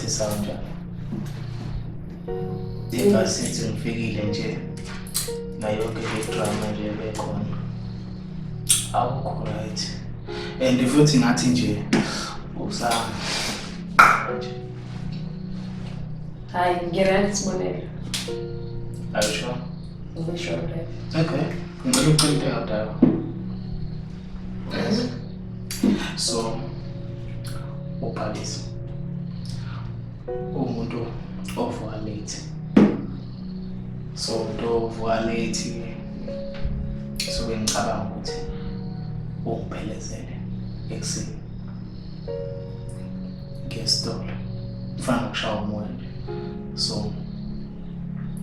sound njani? Ingasithi ngifikile nje nayo yonke le drama nje bekhona. Awukho right. And futhi ngathi nje usama nje. Hi, ngirani Sibonelo. Are you sure? I'm sure of that. Okay. Ngicela uqonde out. Yes. So, uPhalisa umuntu ovuka late. So umuntu ovuka late so ngicabanga ukuthi ukuphelezele ekuseni ngesitolo ufana ukushaya umoya nje. So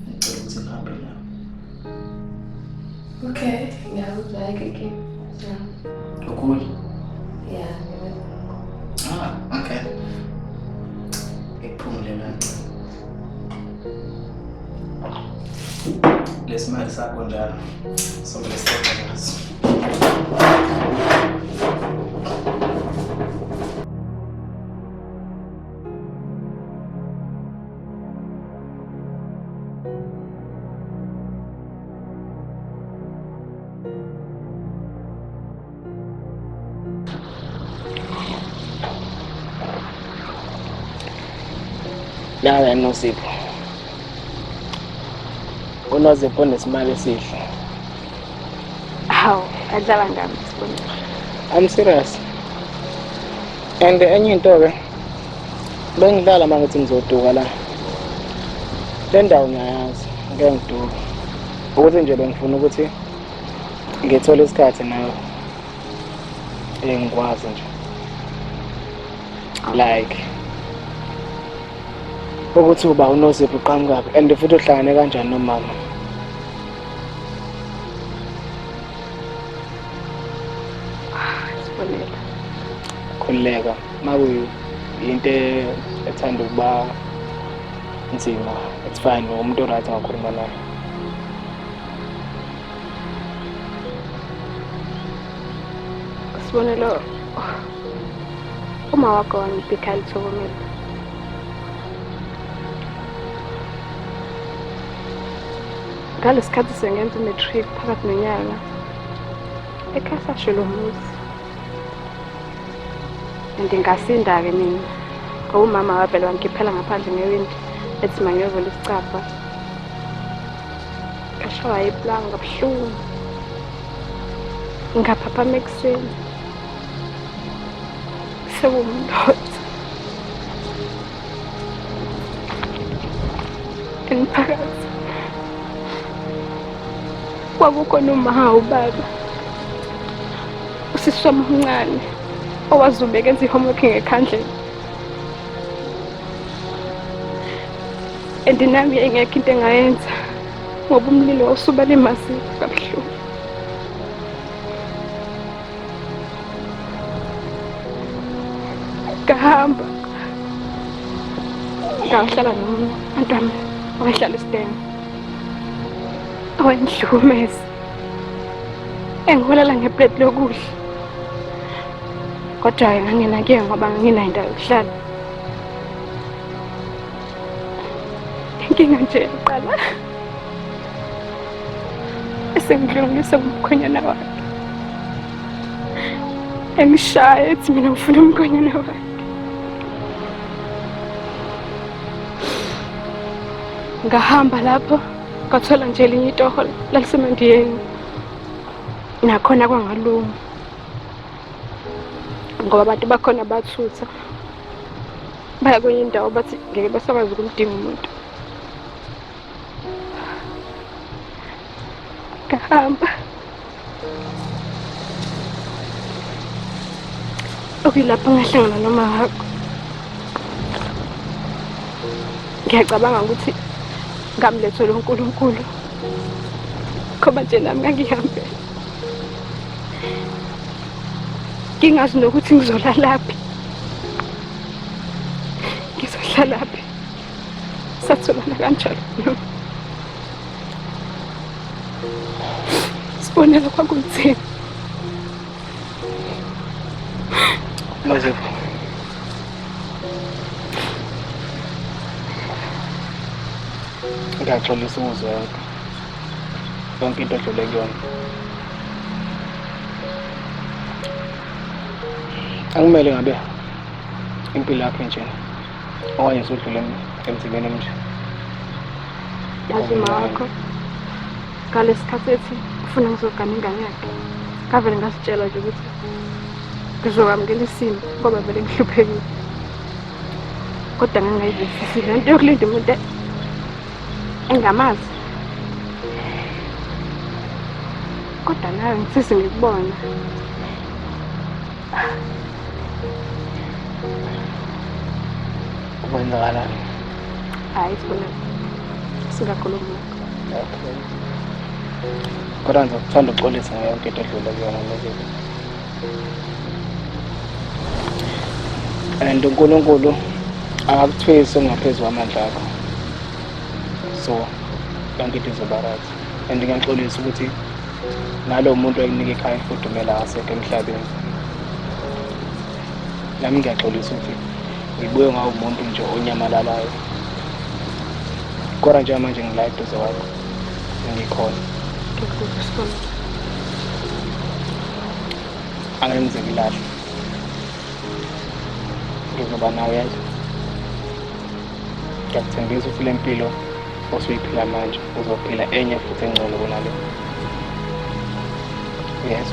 ngicela ukuthi ngihambe nawe. Okay, yeah, like again. Yeah. Cool. Yeah. Okay. Iphumule kancane. Lesimali sakho njalo. So lesithatha naso. Nawe nosipho. Unozipho unesimali esihle. Hawu, adlala ngami Sibonelo. I'm serious. And enye into ke bengidlala mangithi ngizoduka la. Le ndawo ngiyayazi, ngeke ngiduke. Ukuthi nje bengifuna ukuthi ngithole isikhathi nawe. Ngikwazi nje. Like ukuthi uba unosipho uqhamukapi and futhi uhlangane kanjani nomama. Sibonelo. Khuleka maku into ethanda ukuba nzima. It's fine umuntu right ngakhuluma naye. Sibonelo. Uma wakho wangibhika lithokomela. Ngalesikhathi sengenza umatric phakathi nonyaka. Ekhaya shilo umuzi. Ndingasinda ke mina. Ngoba umama wavela wangikhiphela ngaphandle ngewindi ethi mangiyovela isicapha. Kashawa iplanga kabuhlungu. Ngaphaphama ekuseni. Sewumndoda. Emphakathi. Kwakukhona umaha ubaba. Usisi wami omncane owazubeka enza i-homework ngekhandlela. Nami engekho into engayenza ngoba umlilo wasuba limasive kabuhlungu. Ngahamba ngahlala nomuntu wami owahlala esiteni. Awendlumezi engiholela ngeplate lokudla kodwa nganginakiye ngoba nginayo indawo yokuhlala. Inkinga nje iqala esengidlulise kumkhonyana wakhe engishaya ethi mina ngifuna umkhonyana wakhe. Ngahamba lapho ngathola nje elinye itoho lalisemandiyeni nakhona kwangalunga ngoba abantu bakhona bathutha baya kwenye indawo bathi ngeke basakwazi ukumdinga umuntu. Ngahamba okuyilapho ngahlangana noma wakho. Ngiyacabanga ukuthi ngamlethela uNkulunkulu ngoba nje nami ngangihambele ngingazi nokuthi ngizolalaphi ngizohlalaphi satholana kanjalo. Sibonela kwakunzima. Nozipho Ngiyaxolisa ukuzwa yonke into edlule kuyona. Akumele ngabe impilo yakho nje okanye usudlule emzimeni omnje. Yazi wakho ngalesikhathi ethi ufuna ngizogana ingane yakhe ngavele ngasitshela nje ukuthi ngizokwamukela isimo ngoba vele ngihluphekile, kodwa ngangayivisisi le nto yokulinda umuntu engamazi. Kodwa nawe ngisisi ngikubona. Kwenzakalani? Hayi sibona singakhuluma. Kodwa ngizokuthanda ukuxolisa ngayo yonke into edlule kuyona manje. And uNkulunkulu akakuthwisi ongaphezu kwamandla akho. So yonke into izoba right. And ngiyaxolisa ukuthi nalo muntu oyinika ikhaya ifudumela ngasekho emhlabeni. Nami ngiyaxolisa ukuthi ngibuye ngawo umuntu nje onyamalalayo. Kodwa nje manje ngila eduze kwakho. Ngikhona. Angeke ngize ngilahle. Ngizoba nawe yazi. Ngiyakuthembisa ukuthi le mpilo osuyiphila manje uzophila enye futhi engcono kunale. Yes.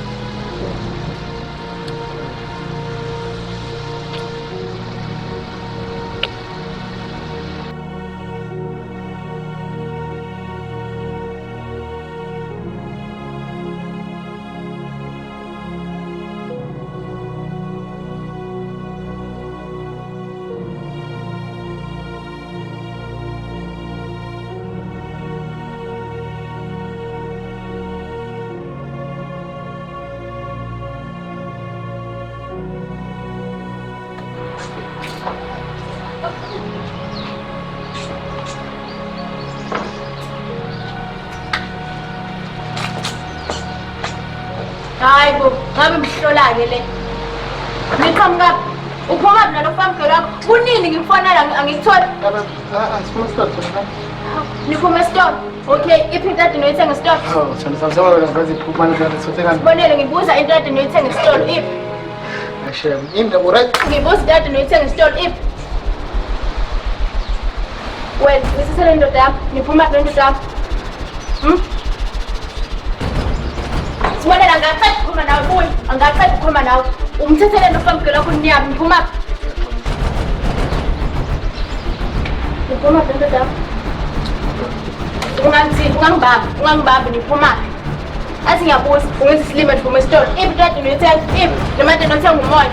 Hayi bo, ngabe mhlola-ke le. Ngiqhamuka uphuma nalo famkelo wakho. Kunini ngikufonela angikutholi? Asifuna stop khona. Niphuma store. Okay, iphi into ade noyithenga store? Oh, sanisa wena ngazi iphuma nje sotheka. Sibonele ngibuza into ade noyithenga store iphi? Ashem, indaba right. Ngibuza into ade noyithenga store iphi? Well, ngisisele indoda yakho. Niphuma le ndoda yakho. Sibonela angaqeda ukukhuluma nawe kuyi, angaqeda ukukhuluma nawe. Umthethele nofamkelo wakho niyaphi, niphuma. Niphuma le ndoda yakho. Ungangibambi niphuma. Athi ngiyabuza, ungenza isilima niphuma esitolo. Iphi into ade noyithenga? Iphi? Noma ade nothenga umoya?